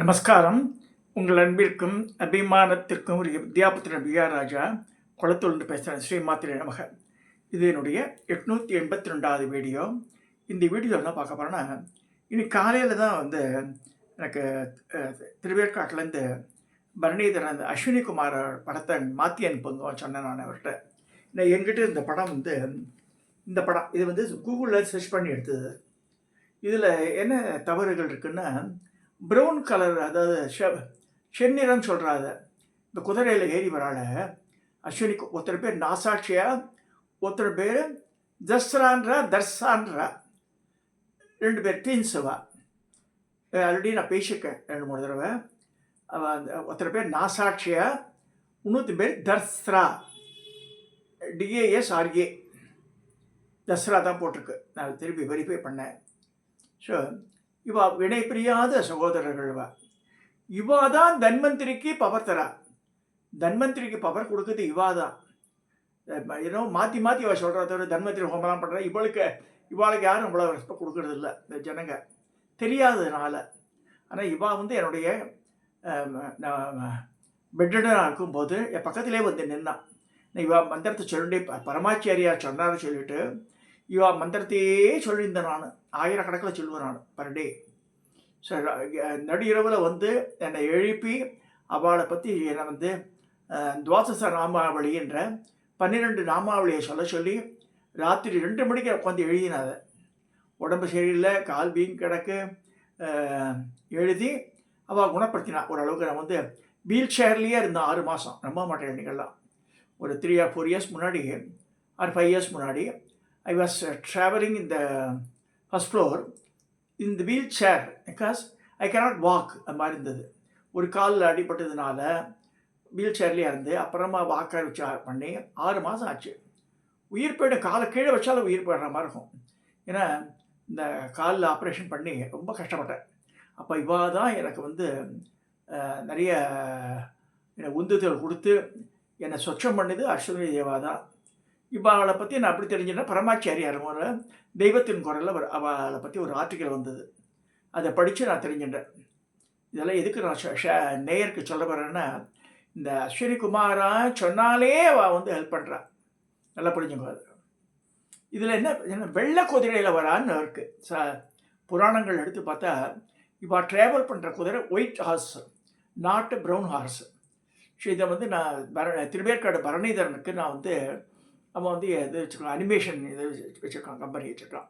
நமஸ்காரம். உங்கள் அன்பிற்கும் அபிமானத்திற்கும் ஒரு வித்யாபுத்திரன் பிஆர் ராஜா குளத்தூர்ந்து பேசுகிறேன். ஸ்ரீமாத்திரை நமக. இது என்னுடைய 882வது வீடியோ. இந்த வீடியோ என்ன பார்க்க போகிறேன்னா, இன்னைக்கு காலையில் தான் எனக்கு திருவேற்காட்டிலேருந்து பரணிதரன் அந்த அஸ்வினி குமார் படத்தை மாற்றி அனுப்புங்க சொன்னேன். நான் அவர்கிட்ட என்கிட்ட இந்த படம் இந்த படம் இது கூகுளில் சர்ச் பண்ணி எடுத்தது. இதில் என்ன தவறுகள் இருக்குன்னா, ப்ரௌன் கலர், அதாவது செந்நிறம் சொல்கிறாத இந்த குதிரையில் ஏறி வரால அஸ்வினி. ஒருத்தர் பேர் நாசாட்சியா, ஒருத்தர் பேர் தர்சான்றா, 2 பேர் டீன்ஸுவா. ஆல்ரெடி நான் பேசியிருக்கேன் 2-3 தடவை. ஒருத்தர் பேர் நாசாட்சியா, இன்னொரு பேர் தர்ஸ்ரா, DASRA. தஸ்ரா தான் போட்டிருக்கு. நான் திருப்பி வெரிஃபை பண்ணேன். ஸோ இவா வினை பிரியாத சகோதரர்கள். இவா தான் தன்வந்திரிக்கு பவர் தரா. தன்வந்திரிக்கு பவர் கொடுக்குறது இவா தான். ஏன்னோ மாற்றி மாற்றி இவள் சொல்கிறா தவிர தன்வந்திரி ஹோமலாம் பண்ணுறா. இவாளுக்கு யாரும் இவ்வளோ ரெஸ்பெக்ட் கொடுக்கறது இல்லை இந்த ஜனங்க, தெரியாததுனால. ஆனால் இவா என்னுடைய பெட்டனாக இருக்கும்போது என் பக்கத்திலே நின்னான். இவா மந்திரத்தை சொல்லிட்டு பரமாச்சாரியார் சொன்னார் சொல்லிட்டு இவா மந்திரத்தையே சொல்லியிருந்தேன். நான் ஆயிரக்கணக்கில் சொல்லுவேன் நான் பர் டே. ஸோ நடு இரவில் என்னை எழுப்பி அவளை பற்றி என்னை துவாதச நாமாவளி என்ற 12 நாமாவளியை சொல்லி ராத்திரி 2 மணிக்கு உட்காந்து எழுதினாத. உடம்பு சரியில்லை, கால் வீங்கி கிடக்கு, எழுதி அவள் குணப்படுத்தினா ஓரளவுக்கு. நான் வீல் சேர்லேயே இருந்தேன் 6 மாதம். நம்ப மாட்டேன். நீங்கள்லாம் ஒரு 3 or 4 years முன்னாடி or 5 years முன்னாடி I was traveling in the first floor in the wheelchair because I cannot walk. அந்த மாதிரி இருந்தது. ஒரு காலில் அடிபட்டதுனால வீல் சேர்லேயே இருந்து அப்புறமா வாக்க வச்சு பண்ணி 6 மாதம் ஆச்சு. உயிர் போய்டும். காலை கீழே வச்சாலும் உயிர் போயிடுற மாதிரி இருக்கும். ஏன்னா இந்த காலில் ஆப்ரேஷன் பண்ணி ரொம்ப கஷ்டப்பட்டேன். அப்போ இவா தான் எனக்கு நிறைய உந்துதல் கொடுத்து என்னை சொச்சம் பண்ணுது. அஸ்வினி தேவா தான். இப்போ அவளை பற்றி நான் அப்படி தெரிஞ்சுன்னா, பரமாச்சாரியார் ஒரு தெய்வத்தின் குரலில் அவளை பற்றி ஒரு ஆர்டிக்கல் வந்தது. அதை படித்து நான் தெரிஞ்சுட்டேன். இதெல்லாம் எதுக்கு நான் நேயருக்கு சொல்ல போகிறேன்னா, இந்த அஸ்வினி குமாரா சொன்னாலே அவள் ஹெல்ப் பண்ணுறான். நல்லா புரிஞ்சுங்க. இதில் என்ன வெள்ளை குதிரையில் வரான்னு இருக்குது. புராணங்கள் எடுத்து பார்த்தா இப்போ ட்ராவல் பண்ணுற குதிரை white horse, not brown horse. So இதை நான் திருவேற்காடு பரணிதரனுக்கு நான் அவன் இது வச்சுருக்கான், அனிமேஷன் இது வச்சுருக்கான், கம்பெனி வச்சுருக்கான்.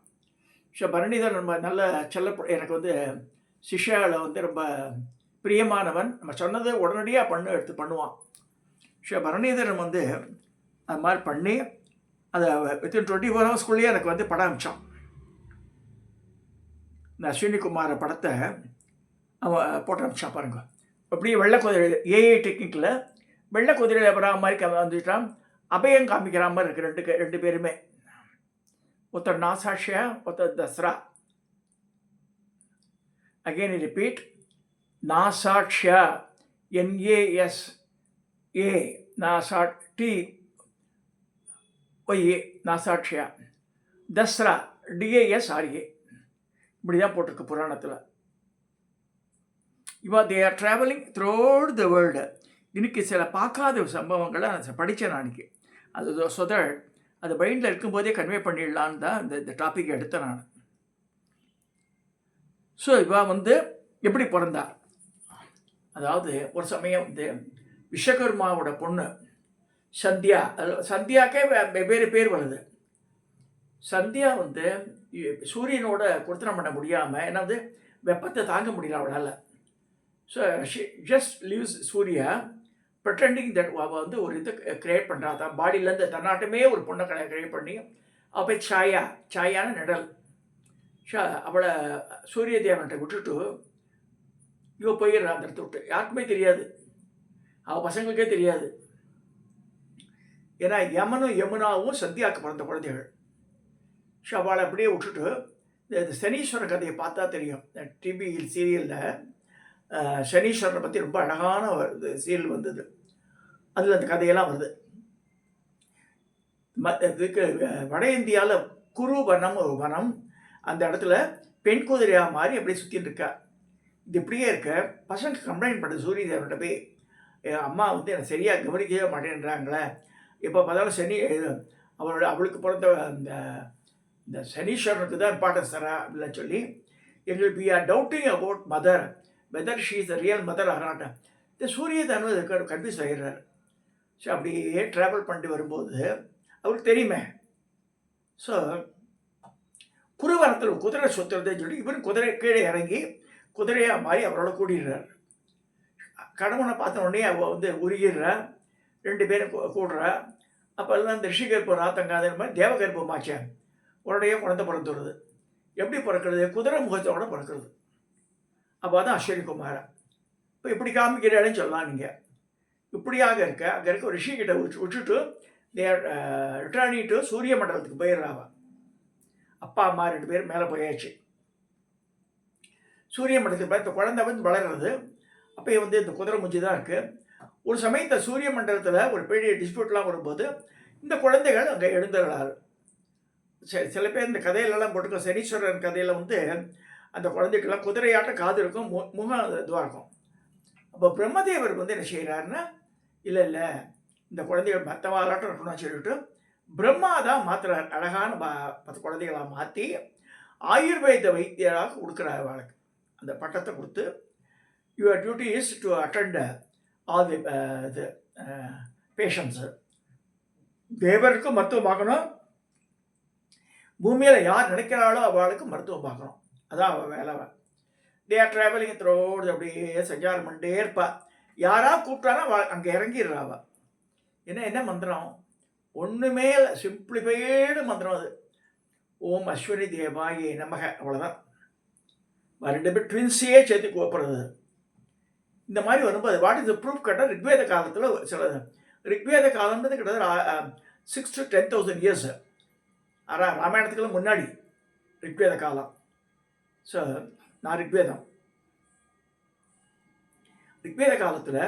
ஸோ பரணிதரன் நல்ல எனக்கு சிஷ்யாவில் ரொம்ப பிரியமானவன். நம்ம சொன்னதை உடனடியாக எடுத்து பண்ணுவான். ஸோ பரணிதரன் அது மாதிரி பண்ணி அதை வித்தின் 24 hours எனக்கு படம் அமிச்சான். இந்த அஸ்வினி குமார படத்தை அவன் போட்டு அமிச்சான் பாருங்க. அப்படியே வெள்ளை குதிரை ஏஐ டெக்னிக்கில் வெள்ளை குதிரையில் வரா மாதிரி வந்துட்டான். அபயம் காமிக்கிற மாதிரி இருக்குது 2 பேருமே. ஒருத்தர் நாசாட்சியா, ஒருத்தர் Dasra. Again repeat, Nasatya, NASA, Nasa TOA, நாசாட்சியா. தஸ்ரா DASRA. இப்படி தான் போட்டிருக்கு புராணத்தில். they are traveling throughout the world. இன்னைக்கு சில பார்க்காத சம்பவங்களை நான் படித்தேன். அன்றைக்கி அது அது மைண்டில் இருக்கும்போதே கன்வே பண்ணிடலான்னு தான் இந்த டாப்பிக்கை எடுத்தேன் நான். ஸோ இவா எப்படி பிறந்தா, அதாவது ஒரு சமயம் விஸ்வகர்மாவோட பொண்ணு சந்தியா. சந்தியாக்கே வெவ்வேறு பேர் வருது. சந்தியா சூரியனோட கொடுத்தனம் பண்ண முடியாமல், ஏன்னா வெப்பத்தை தாங்க முடியல அவளால். So she just leaves Surya pretending that அவள் ஒரு இது க்ரியேட் பண்ணுறா. தான் பாடியிலேருந்து தன்னாட்டுமே ஒரு பொண்ணை க்ரியேட் பண்ணி அவள் போய் சாயான நிழல். ஷா அவளை சூரிய தேவன்கிட்ட விட்டுட்டு இவ போயிடுறா அந்த இடத்த விட்டு. யாருக்குமே தெரியாது, அவள் பசங்களுக்கே தெரியாது. ஏன்னா யமுனாவும் சந்தியாவுக்கு பிறந்த குழந்தைகள். ஸோ அவளை அப்படியே விட்டுட்டு இந்த சனீஸ்வரன் கதையை பார்த்தா தெரியும். டிவி சீரியலில் சனீஸ்வரனை பற்றி ரொம்ப அழகான ஒரு சீரியல் வந்தது. அதில் அந்த கதையெல்லாம் வருது. இதுக்கு வட இந்தியாவில் குரு வனம் ஒரு வனம். அந்த இடத்துல பெண் குதிரையாக மாறி அப்படியே சுற்றிட்டு இருக்கா. இது இப்படியே இருக்க பசங்க கம்ப்ளைண்ட் பண்ணுறது சூரிய தேவன்கிட்ட போய், என் அம்மா வந்து என்னை சரியாக கவனிக்கவே மாட்டேன்றாங்களே, எப்போ பார்த்தாலும் சனி அவளுக்கு பிறந்த அந்த இந்த சனீஸ்வரனுக்கு தான் இம்பார்ட்டன்ஸ் தரா அப்படின்னு சொல்லி எங்களுக்கு we are doubting about mother whether she is the real mother or not. இந்த சூரிய தேவன் கன்ஃபியூஸ் ஆகிடுறாரு. ஸோ அப்படியே ட்ராவல் பண்ணிட்டு வரும்போது அவருக்கு தெரியுமே. ஸோ குருவனத்தில் குதிரை சுற்றுறதுன்னு சொல்லி இவர் குதிரை கீழே இறங்கி குதிரையாக மாறி அவரோட கூடிடுறார். கணவனை பார்த்த உடனே அவள் வந்து உருகிடுறா, 2 பேரும் கூடுறா. அப்போல்லாம் இந்த ரிஷிகற்பம் ராத்தங்காத மாதிரி தேவகற்பம் ஆச்சேன். உடனே குழந்தை பிறந்துடுறது. எப்படி பிறக்கிறது? குதிரை முகத்தோட பிறக்கிறது. அப்போ தான் அஸ்வினி குமாரா. இப்போ இப்படி காமிக்கிறான்னு சொல்லலாம் நீங்கள். இப்படியாக இருக்க அங்கே இருக்க ஒரு ரிஷிகிட்ட விட்டுட்டு தேர் ரிட்டர்னிங் டு சூரிய மண்டலத்துக்கு போயிடுறாங்க. அப்பா அம்மா 2 பேரும் மேலே போயாச்சு. சூரிய மண்டலத்துக்கு போய் இந்த குழந்தை வந்து வளர்கிறது. அப்போ வந்து இந்த குதிரை முஞ்சி தான் இருக்குது. ஒரு சமயத்தில் சூரிய மண்டலத்தில் ஒரு பெரிய டிஸ்பியூட்லாம் வரும்போது இந்த குழந்தைகள் அங்கே எழுந்துடுறாரு. சில பேர் இந்த கதையிலலாம் போட்டுருக்கோம். சனீஸ்வரன் கதையில் வந்து அந்த குழந்தைக்கெல்லாம் குதிரையாட்டம் காது இருக்கும், முகம் இதுவாக இருக்கும். அப்போ பிரம்மதேவர் வந்து என்ன செய்கிறாருன்னா, இல்லை இந்த குழந்தைகள் மற்றவாளாட்டம் இருக்கணும்னு சொல்லிட்டு பிரம்மா தான் மாற்றுறார். அழகான 10 குழந்தைகளாக மாற்றி ஆயுர்வேத வைத்தியராக கொடுக்குறாரு. அவளுக்கு அந்த பட்டத்தை கொடுத்து, your duty is to attend all the இது பேஷண்ட்ஸு. தேவருக்கும் மருத்துவம் பார்க்கணும், பூமியில் யார் நினைக்கிறாளோ அவளுக்கு மருத்துவம் பார்க்கணும். அதான் அவள் வேலை. தே ஆர் ட்ராவலிங் த்ரோடு அப்படியே சஞ்சாரம் பண்ணிட்டே இருப்பா. யாராக கூப்பிட்டாலும் அவள் அங்கே இறங்கிடுறா. அவள் என்ன மந்திரம்? ஒன்றுமே இல்லை, சிம்பிளிஃபைடு மந்திரம் அது. ஓம் அஸ்வினி தேவாயே நமக. அவ்வளோதான். 2 பேர் ட்வின்ஸையே சேர்த்து கூப்பிட்றது. இந்த மாதிரி வரும்போது வாட் இஸ் த ப்ரூஃப் கேட்டால் ரிக்வேத காலத்தில் சில ரிக்வேத காலம்ன்றது கிட்டத்தட்ட 6 to 10,000 இயர்ஸ். ராமாயணத்துக்கெல்லாம் முன்னாடி ரிக்வேத காலம். ஸோ நான் ரிக்வேத காலத்தில்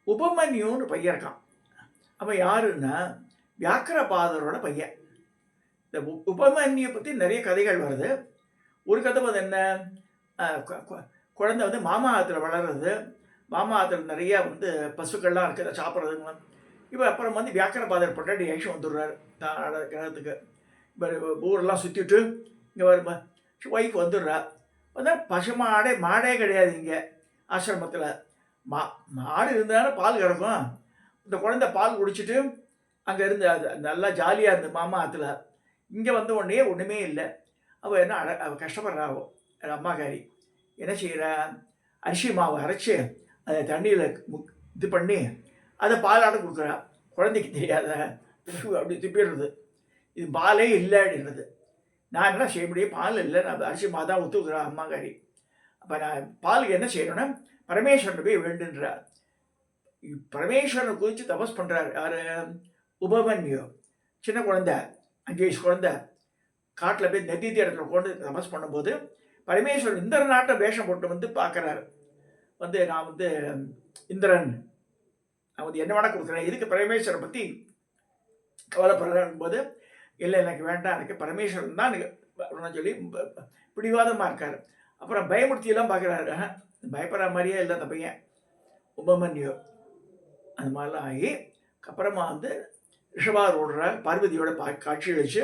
உபமன்யுன்னு பையன் இருக்கான். அவன் யாருன்னா வியாக்கிரபாதரோட பையன். இந்த உபமன்யை பற்றி நிறைய கதைகள் வருது. ஒரு கதை வந்து என்ன, குழந்தை வந்து மாமா ஆற்றுல வளர்றது, மாமா ஆற்றுல நிறையா வந்து பசுக்கள்லாம் இருக்குது சாப்பிட்றதுங்க. இப்போ அப்புறம் வந்து வியாக்கிரபாதர் பொட்டாடி ஐஷம் வந்துடுறாரு கிரகத்துக்கு. இப்போ ஊரெல்லாம் சுற்றிட்டு இங்கே வரும் ஒய்ஃப் வந்துடுறா. வந்து மாடே கிடையாது இங்கே ஆசிரமத்தில். மாடு இருந்தாலும் பால் கிடக்கும். இந்த குழந்தை பால் குடிச்சிட்டு அங்கே இருந்து அது நல்லா ஜாலியாக இருந்தது மாமா ஆற்றுல. இங்கே வந்த உடனே ஒன்றுமே இல்லை. அவள் என்ன அவள் கஷ்டப்படுறாவோ அம்மாக்காரி. என்ன செய்கிறா, அரிசி மாவை அரைச்சி அதை தண்ணியில் இது பண்ணி அதை பாலாட கொடுக்குறா. குழந்தைக்கு தெரியாத அப்படி திப்பிடுறது. இது பாலே இல்லை அப்படின்றது. நான் என்ன செய்ய முடியும், பால் இல்லை, நான் அரிசி மாவு தான் ஒத்துக்கிறேன் அம்மாக்காரி. அப்போ நான் பாலுக்கு என்ன செய்யணும்னா பரமேஸ்வரன் போய் வேண்டுன்றார். பரமேஸ்வரனை குறித்து தபஸ் பண்ணுறார் யார், உபமன்யு. சின்ன குழந்தை, 5 வயசு குழந்தை காட்டில் போய் நதி இடத்துல கொண்டு தபஸ் பண்ணும்போது பரமேஸ்வரன் இந்திர நாட்டை வேஷம் போட்டு வந்து பார்க்குறாரு. வந்து நான் வந்து இந்திரன், நான் வந்து என்ன வேணா கொடுக்குறேன், இதுக்கு பரமேஸ்வரனை பற்றி கவலைப்படுறான் போது, இல்லை எனக்கு வேண்டாம், எனக்கு பரமேஸ்வரன் தான் எனக்கு சொல்லி பிடிவாதமாக இருக்கார். அப்புறம் பயமுறுத்தியெல்லாம் பார்க்குறாரு. பயப்படுற மாதிரியே இல்லை அந்த பையன் உபமன்யு. அந்த மாதிரிலாம் ஆகி அப்புறமா வந்து ரிஷபாரோட பார்வதியோட காட்சி அளிச்சு,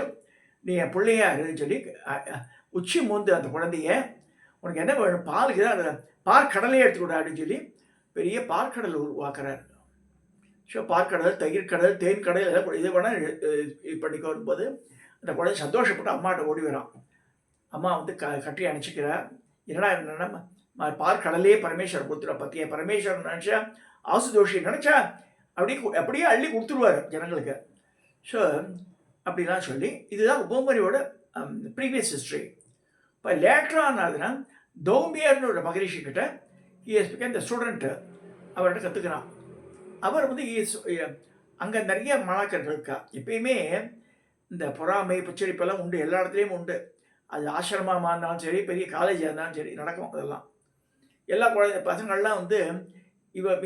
நீ என் பிள்ளையாருன்னு சொல்லி உச்சி மூந்து அந்த குழந்தைய, உனக்கு என்ன வேணும், பாலுக்கு தான் அதை பார்க்கடலையே எடுத்துக்கூட அப்படின்னு சொல்லி பெரிய பார்க்கடல் உருவாக்குறாரு. ஸோ பார்க்கடல், தயிர் கடல், தேன் கடல் எல்லாம் இது வேணால் இது பண்ணிக்க வரும்போது அந்த குழந்தை சந்தோஷப்பட்டு அம்மாட்ட ஓடி வரான். அம்மா வந்து கட்டி அணைச்சிக்கிறா. என்னன்னா பார்க்கடலையே பரமேஸ்வரன் கொடுத்துருவா. பற்றிய பரமேஸ்வரன் நினச்சா, ஆசுதோஷி நினச்சா அப்படியே அள்ளி கொடுத்துருவார் ஜனங்களுக்கு. ஸோ அப்படிலாம் சொல்லி இதுதான் உபமரியோட ப்ரீவியஸ் ஹிஸ்ட்ரி. இப்போ லேட்டர் ஆனாதுன்னா தௌம்பியர்னு ஒரு மகரிஷி கிட்ட இந்த ஸ்டூடெண்ட்டு அவர்கிட்ட கற்றுக்கிறான். அவர் வந்து அங்கே நிறைய மாணாக்கர்கள் இருக்கா. எப்பயுமே இந்த பொறாமை பச்சரிப்பெல்லாம் உண்டு, எல்லா இடத்துலையும் உண்டு. அது ஆசிரமமாக இருந்தாலும் சரி, பெரிய காலேஜாக இருந்தாலும் சரி நடக்கும். அதெல்லாம் எல்லா குழந்தை பசங்கள்லாம் வந்து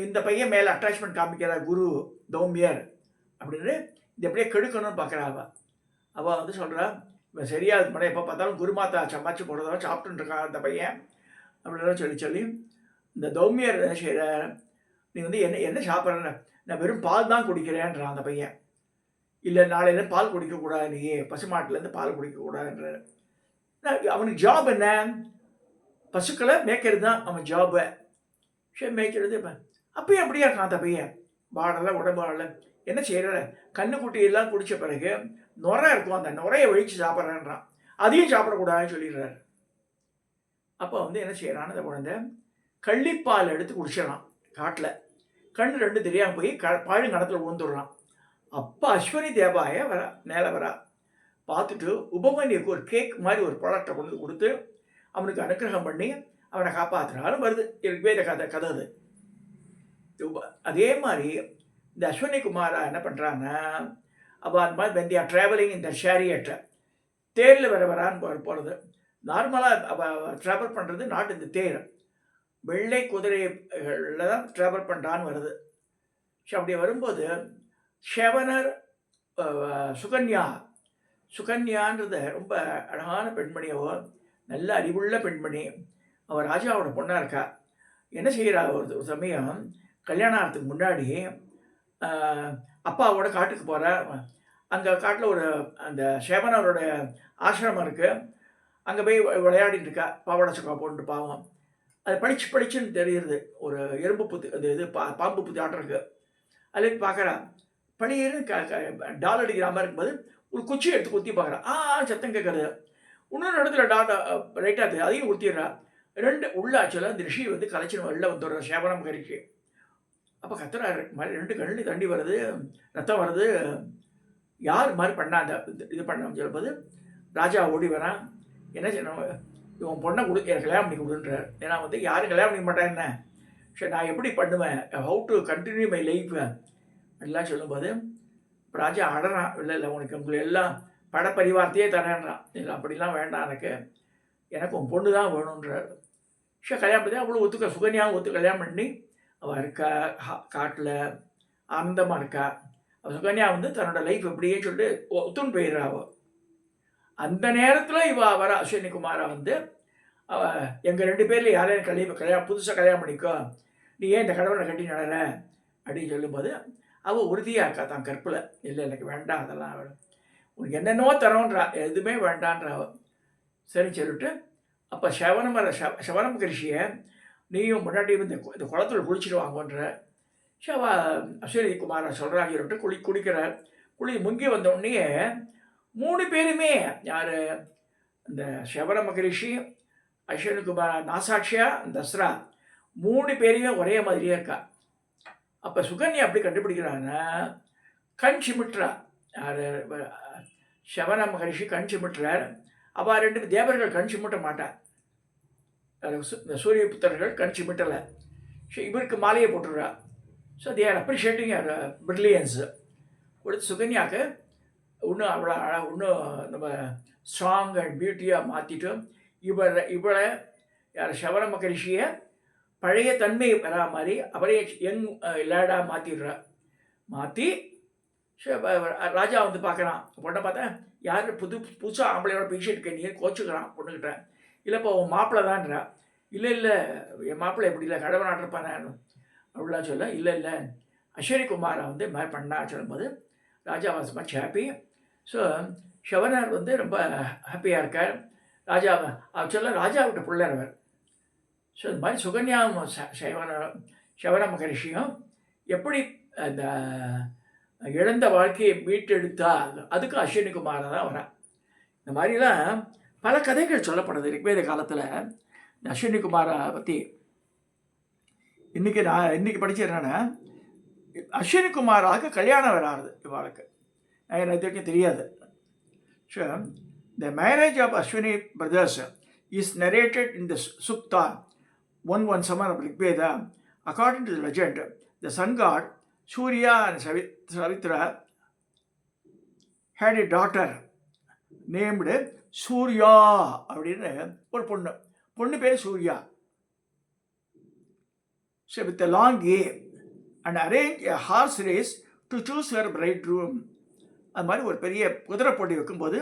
இந்த பையன் மேலே அட்டாச்மெண்ட் காமிக்கிறார் குரு தௌம்பியர் அப்படின்னு, இது எப்படியே கெடுக்கணும்னு பார்க்குறா. அவள் வந்து சொல்கிறா, இவன் சரியாக முன்னாடி எப்போ பார்த்தாலும் குருமாதா சம்பாச்சு போடுறதா சாப்பிட்டுருக்கான் அந்த பையன். அப்படிலாம் சொல்லி சொல்லி இந்த தௌமியர் என்ன செய்கிற, நீ வந்து என்ன என்ன சாப்பிட்ற, நான் வெறும் பால் தான் குடிக்கிறேன்றான் அந்த பையன். இல்லை நாளையிலேருந்து பால் குடிக்கக்கூடாது, நீ பசுமாட்டிலேருந்து பால் குடிக்கக்கூடாதுன்ற. அவனுக்கு ஜாப் என்ன, பசுக்களை மேய்க்கிறது தான் அவன் ஜாபு. சரி மேய்க்கிறது. இப்போ அப்பயும் அப்படியே இருக்கான் அந்த பையன், வாடலை உடம்பு வாடலை. என்ன செய்கிற, கண்ணுக்குட்டியெல்லாம் குடித்த பிறகு நுரை இருக்கும், அந்த நுரையை ஒழிச்சு சாப்பிட்றேன்றான். அதையும் சாப்பிடக்கூடாதுன்னு சொல்லிடுறாரு. அப்போ வந்து என்ன செய்யறான்னு அந்த குழந்தை கள்ளிப்பால் எடுத்து குடிச்சிடறான் காட்டில். கண் ரெண்டு தெரியாமல் போய் பாழுங்கணத்தில் விழுந்துடுறான். அப்போ அஸ்வினி தேவாய வரா, மேலே வரா. பார்த்துட்டு உபமன்யுக்கு ஒரு கேக் மாதிரி ஒரு ப்ராடக்டை கொண்டு கொடுத்து அவனுக்கு அனுக்கிரகம் பண்ணி அவனை காப்பாற்றுறாலும் வருது. வேத கதை அது. அதே மாதிரி இந்த அஸ்வினி குமாரா என்ன பண்ணுறான்னா, அவள் அந்த மாதிரி வெந்தியா ட்ராவலிங் இந்த ஷேரியட்டை தேரில் வரான்னு போகிறது. நார்மலாக அவள் ட்ராவல் பண்ணுறது நாட்டு இந்த தேர் வெள்ளை குதிரைகளில் தான் ட்ராவல் பண்ணுறான்னு வருது. ஸோ அப்படி வரும்போது ஷெவனர் சுகன்யான்றது ரொம்ப அழகான பெண்மணி. அவள் நல்ல அறிவுள்ள பெண்மணி. அவள் ராஜாவோட பொண்ணாக இருக்கா. என்ன செய்கிறா, ஒரு சமயம் கல்யாணம் ஆகிறதுக்கு முன்னாடி அப்பாவோட காட்டுக்கு போகிற. அங்கே காட்டில் ஒரு அந்த ஷெவனரோட ஆசிரமம் இருக்குது. அங்கே போய் விளையாடிட்டு இருக்கா, பாவாடை சக்கா போட்டு பாவம். அது படிச்சுன்னு தெரியுது. ஒரு எறும்பு புத்து, அது இது பாம்பு புத்தி ஆட்டம் இருக்குது. அதில் பார்க்குறா, படின்னு டால் அடிக்கிற மாதிரி இருக்கும்போது ஒரு குச்சி எடுத்து குத்தி பார்க்குறா. சத்தம் கேட்குறது. இன்னொரு இடத்துல ரைட்டாக இருக்குது, அதையும் குத்திடுறா. ரெண்டு உள்ளாச்சில் அந்த ரிஷி வந்து கலைச்சின்னு வெளில வந்துடுற சேவனம் கறிக்கு. அப்போ கத்துறாரு, மாதிரி ரெண்டு கண்ணு தண்டி வருது, ரத்தம் வருது, யார் மாதிரி பண்ணா அந்த இது பண்ண சொல்லும்போது ராஜா ஓடி வரான். என்ன செய்யணும், இவன் பொண்ணை எனக்கு கல்யாணம் பண்ணி கொடுன்றார். ஏன்னா வந்து யாரும் கல்யாணம் பண்ணிக்க மாட்டேன், என்ன சரி நான் எப்படி பண்ணுவேன், how to continue my life அப்படிலாம் சொல்லும்போது ராஜா அடறான். இல்லை உனக்கு உங்களுக்கு எல்லாம் படப்பரிவாரத்தையே தரேன்றான். இல்லை அப்படிலாம் வேண்டாம், எனக்கு உன் பொண்ணு தான் வேணுன்றார். கல்யாணம் பண்ணி அவ்வளோ சுகன்யாவும் கல்யாணம் பண்ணி அவள் இருக்கா காட்டில் ஆனந்தமாக இருக்கா. அவள் சுகன்யா வந்து தன்னோட லைஃப் எப்படியே சொல்லிட்டு ஒத்துன்னு போயிடுறா. அவள் அந்த நேரத்தில் இவள் வர அஸ்வினி குமாரா வந்து அவள் எங்கள் ரெண்டு பேரில் யாரையும் கல்யாணம் புதுசாக கல்யாணம் பண்ணிக்கோ, நீ ஏன் இந்த கடவுளை கட்டி நடற அப்படின்னு சொல்லும்போது அவள் உறுதியாக இருக்கா தான் கற்பில். இல்லை எனக்கு வேண்டாம், அதெல்லாம் உனக்கு என்னென்னவோ தரோன்றா, எதுவுமே வேண்டான்ற. அவள் சரி சொல்லிட்டு அப்போ சவனம் கரிஷியை நீயும் முன்னாடி இந்த குளத்தில் குளிச்சுட்டு வாங்கன்ற. அஸ்வினி குமாரா சொல்கிறாங்க சொல்லிட்டு குளிக்கிறார். முங்கி வந்தோடனே 3 பேருமே யார், இந்த சவன மகரிஷி, அஸ்வினி குமாரா, நாசாட்சியா, தஸ்ரா 3 பேரையும் ஒரே மாதிரியே இருக்கா. அப்போ சுகன்யா அப்படி கண்டுபிடிக்கிறாங்கன்னா கண் சிமிட்ரா. யார், சவன மகரிஷி கண் சிமிட்டுறார். அவள் 2 தேவர்கள் கண் சிமிட்ட மாட்டார். இந்த சூரிய புத்திரர்கள் கண் சிமிட்டலை. ஸோ இவருக்கு மாலையை போட்டுடுறா. ஸோ தே ஆர் அப்ரிஷியேட்டிங் யார் பிரில்லியன்ஸு கொடுத்து சுகன்யாவுக்கு இன்னும் நம்ம ஸ்ட்ராங் அண்ட் பியூட்டியாக மாற்றிட்டு இவளை யார் சவன மகரிஷியை பழைய தன்மை வரா மாதிரி அவரே யங் லேடாக மாற்றிடுறா. மாற்றி ராஜா வந்து பார்க்குறான். பொண்ணை பார்த்தா யார் புதுசாக ஆம்பளையோட பேசிட்டு நீ கோச்சுக்கிறான் பொண்ணுக்கிட்ட. இல்லைப்பா உன் மாப்பிள்ளை தான்றா. இல்லை என் மாப்பிள்ளை எப்படி இல்லை கடவுள் நாட்டிருப்பானே அப்படிலாம் சொல்ல. இல்லை அஸ்வினி குமாரை வந்து மாதிரி பண்ணா சொல்லும்போது ராஜா வாஸ் மச் ஹாப்பி. ஸோ ஷவனர் வந்து ரொம்ப ஹாப்பியாக இருக்கார். சொல்ல ராஜாவிட்ட பிள்ளைறவர். ஸோ இந்த மாதிரி சுகன்யாவும் ஷவன மகரிஷியும் எப்படி அந்த இழந்த வாழ்க்கையை மீட்டெடுத்தா, அதுக்கு அஸ்வினி குமாரை தான் வரா. இந்த மாதிரிலாம் பல கதைகள் சொல்லப்படுது ரிக்வேத காலத்தில். இந்த அஸ்வினி குமாரை பற்றி இன்றைக்கி படித்தது என்னென்னா, அஸ்வினி குமாராக கல்யாணம் வராது இவாளுக்கு. எனக்கு இது வரைக்கும் தெரியாது. So the marriage of Ashwini brothers is narrated in the Sukta 117 of Rigveda. According to the legend, the sun god Surya and Savitra had a daughter named Surya அப்படின்னு ஒரு பொண்ணு பேர் Surya. So with a long game and arranged a horse race to choose her bridegroom. அது மாதிரி ஒரு பெரிய குதிரை போட்டி வைக்கும்போது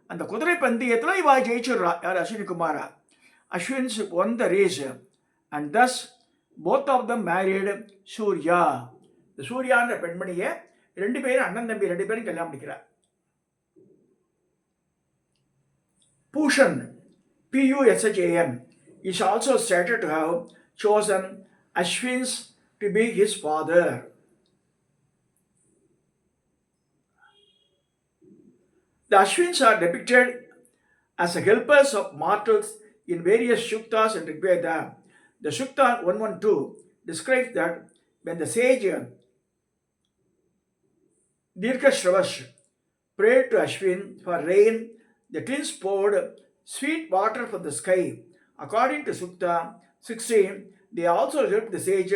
அந்த குதிரை பந்தயத்தில் இவா ஜெயிச்சிடுறா. யார், அஸ்வினி குமாரா. Ashwins won the race, and thus both of them married Surya. இந்த சூர்யான்ற பெண்மணியை ரெண்டு பேரும் அண்ணன் தம்பி ரெண்டு பேரும் கல்யாணம் பண்ணிக்கிறார். Pushan, Pushan, is also stated to have chosen Ashwins to be his father. The Ashwins are depicted as the helpers of mortals in various Shuktas and Rigveda. The Shukta 112 describes that when the sage Dirghashravash prayed to Ashwin for rain, the twins poured sweet water from the sky. According to Sukta 16, they also helped the sage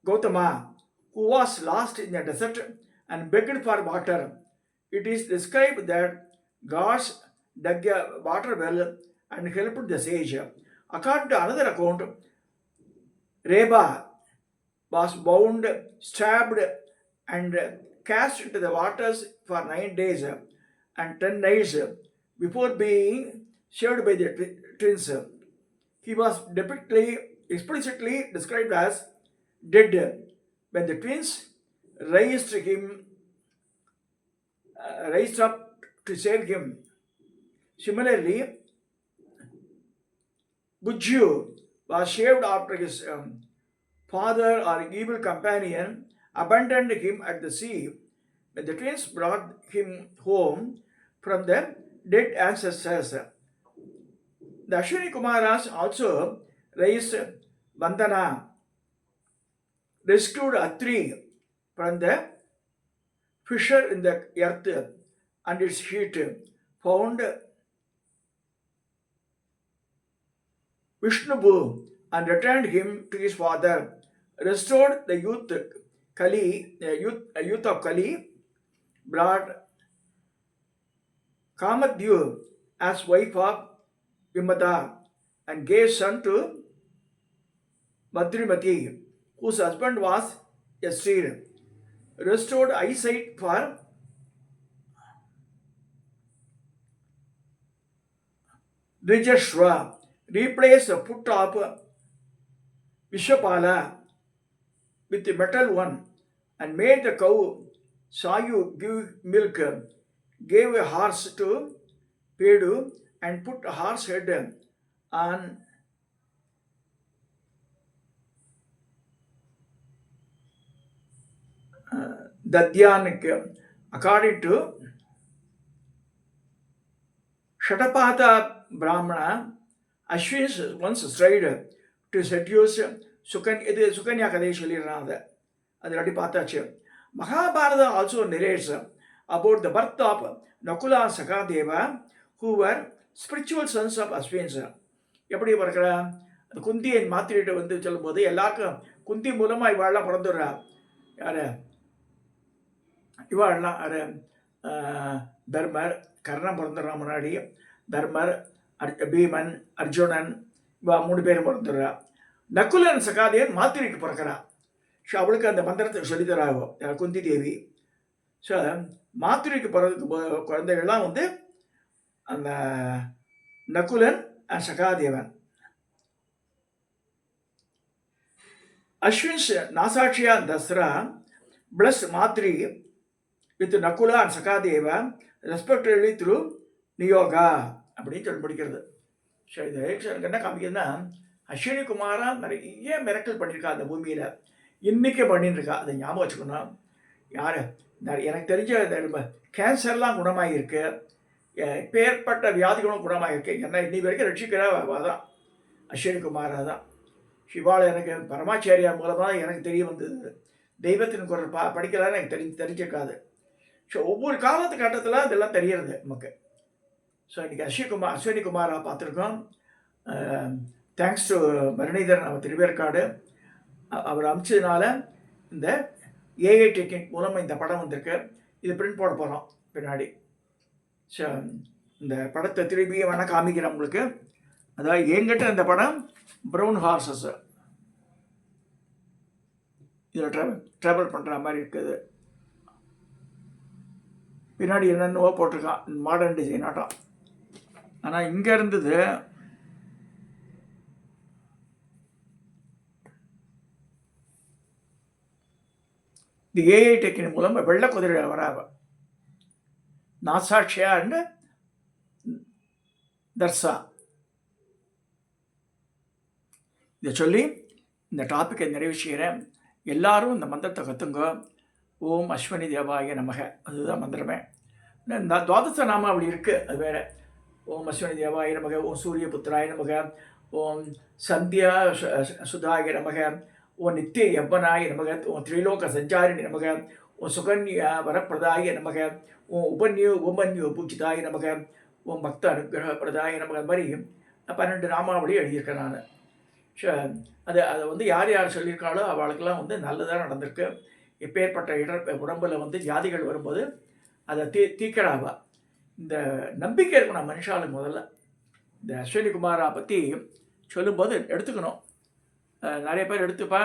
Gautama, who was lost in the desert and begged for water. It is described that gods dug a water well and helped the sage. According to another account, Reba was bound, stabbed, and cast into the waters for 9 days and 10 nights before being saved by the twins. He was explicitly described as dead when the twins raised up to save him. Similarly, Bujju was saved after his father or evil companion abandoned him at the sea when the twins brought him home from the dead ancestors. The Ashwini Kumaras also raised Vandana, rescued Atri from the fissure in the earth and its heat, found Vishnubu and returned him to his father, restored the youth of Kali, brought Kamadyu as wife of Vimada, and gave son to Madrimati, whose husband was Yasir, restored eyesight for Drijashva, replaced the foot of Vishwapala with the metal one, and made the cow Sayu give milk, gave a horse to Pedu, and put a horse head on Dadyanik. According to Shatapatha Brahmana, Ashwins once tried to seduce இது சுகன்யா கதையை சொல்லிடுறாங்க, அது ready பார்த்தாச்சு. Mahabharata also narrates about the birth of Nakula and Sakadeva, who were spiritual sons of Ashwins. எப்படி பிறக்கிற அந்த குந்தியை மாத்திரிட்டு வந்து சொல்லும்போது எல்லாருக்கும் குந்தி மூலமாக இவாள்லாம் பிறந்துடுறா. யார் இவாள்லாம் யார்? தர்மர், கர்ணன் பிறந்துடுறான் முன்னாடி, தர்மர், பீமன், அர்ஜுனன், இவா 3 பேரும் பிறந்துடுறா. நக்குலன் சகாதேவன் மாத்திரைக்கு பிறக்கிறா. ஸோ அவளுக்கு அந்த மந்திரத்தை சொல்லித்தராகும் குந்தி தேவி. ஸோ மாத்திரைக்கு பிறகு குழந்தைகள்லாம் வந்து அந்த Nakulan and Sahadevan. Ashwin's Nasakshiya Dasra blessed Matri with Nakula and Sakadeva respectively through Niyoga அப்படின்னு சொல்லி படிக்கிறது. ஸோ இது என்ன காமிக்கிறதுன்னா, அஸ்வினி குமாரா நிறைய மிரக்கல் பண்ணியிருக்கா அந்த பூமியில், இன்றைக்கே பண்ணிட்டுருக்கா. அதை ஞாபகம் வச்சுக்கணும். யார் எனக்கு தெரிஞ்ச கேன்சர்லாம் குணமாகிருக்கு, பேர்பட்ட வியாதிகளும் குணமாகிருக்கு. என்ன இன்னி வரைக்கும் ரட்சிக்கிறா தான் அஸ்வினி குமாரா தான். சிவாள் எனக்கு பரமாச்சாரியா மூலமாக எனக்கு தெரிய வந்தது. தெய்வத்தின் குரல் படிக்கலான்னு எனக்கு தெரிஞ்சிருக்காது. ஸோ ஒவ்வொரு காலத்து கட்டத்தில் இதெல்லாம் தெரியறது நமக்கு. ஸோ இன்றைக்கி அஸ்வினி குமாரா பார்த்துருக்கோம். தேங்க்ஸ் டு மரணிதர் நம்ம திருவேற்காடு, அவர் அமிச்சதுனால இந்த ஏஐ டெக்னிக் மூலமாக இந்த படம் வந்திருக்கு. இது பிரிண்ட் போட போகிறோம் பின்னாடி. ஸோ இந்த படத்தை திரும்பியே வேணால் காமிக்கிறேன் உங்களுக்கு. அதாவது என்கிட்ட இந்த படம் ப்ரௌன் ஹார்சஸ் இதில் ட்ராவல் பண்ணுற மாதிரி இருக்குது. பின்னாடி என்னென்னவோ போட்டிருக்கான் மாடர்ன் டிசைன் ஆட்டம். ஆனால் இங்கே இருந்தது இந்த ஏஐ டெக்னிக் மூலம் வெள்ளை குதிரை வராவ நாசாட்சியா அண்ட் தர்சா. இதை சொல்லி இந்த டாப்பிக்கை நிறைவு செய்கிறேன். எல்லாரும் இந்த மந்திரத்தை கற்றுங்க. ஓம் அஸ்வினி தேவாய நமக, அதுதான் மந்திரமே. இந்த துவாதச நாமாவளி இருக்குது, அது வேறு. ஓம் அஸ்வினி தேவாய நமக, ஓம் சூரிய புத்திராய நமக, ஓம் சந்தியா சுதாய நமக, ஓம் நித்திய யவ்வனாய நமக, ஓம் திரிலோக சஞ்சாரிணி நமக, ஓம் சுகன்யா வரப்பிரதாய நமக, ஓம் உபமன்யு பூஜிதாய நமக, ஓம் பக்த அனுகிரக பிரதாய நமக. அது மாதிரி 12 நாமாவளி எழுதியிருக்கேன் நான். அதை வந்து யார் யார் சொல்லியிருக்காளோ அவளுக்கெல்லாம் வந்து நல்லதாக நடந்திருக்கு. எப்பேற்பட்ட உடம்பில் வந்து வியாதிகள் வரும்போது அதை தீக்கடாவா. இந்த நம்பிக்கை இருக்கணும் மனுஷாளுக்கு. முதல்ல இந்த அஸ்வினி குமாரா பற்றி சொல்லும்போது எடுத்துக்கணும். நிறைய பேர் எடுத்துப்பா,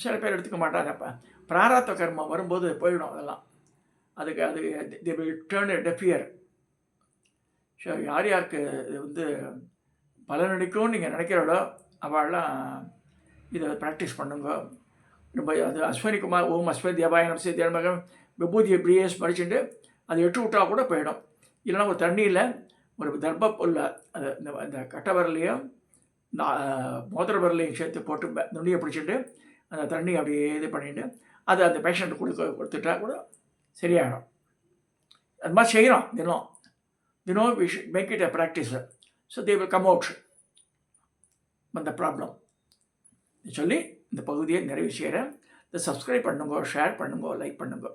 சில பேர் எடுத்துக்க மாட்டாங்கப்பா. பிராராத்த கர்மம் வரும்போது போயிடும் அதெல்லாம். அதுக்கு அது தி வில் டர்ன் டெஃபியர். ஸோ யார் யாருக்கு இது வந்து பலனளிக்கும்னு நீங்கள் நினைக்கிறோடோ அவள்லாம் இதை ப்ராக்டிஸ் பண்ணுங்க. ரொம்ப அது அஸ்வினி குமார் ஓம் அஸ்வினி தேவாய நமஸ்தே தேவமகம் விபூதி பிரியேஸ் படிச்சுட்டு அது எட்டு விட்டால் கூட போயிடும். இல்லைன்னா ஒரு தண்ணியில் ஒரு தர்ப்புல்ல அது இந்த கட்டை விரலையும் இந்த மோதிர விரலையும் சேர்த்து போட்டு நுண்ணியை பிடிச்சிட்டு அந்த தண்ணி அப்படியே இது பண்ணிவிட்டு அது அந்த பேஷண்ட்டு கொடுத்துட்டா கூட சரியாயிடும். அது மாதிரி செய்கிறோம் தினம் we should make it a practice. So they will come out அந்த ப்ராப்ளம் சொல்லி இந்த பகுதியை நிறைவு செய்கிறேன். இதை சப்ஸ்கிரைப் பண்ணுங்க, ஷேர் பண்ணுங்க, லைக் பண்ணுங்க.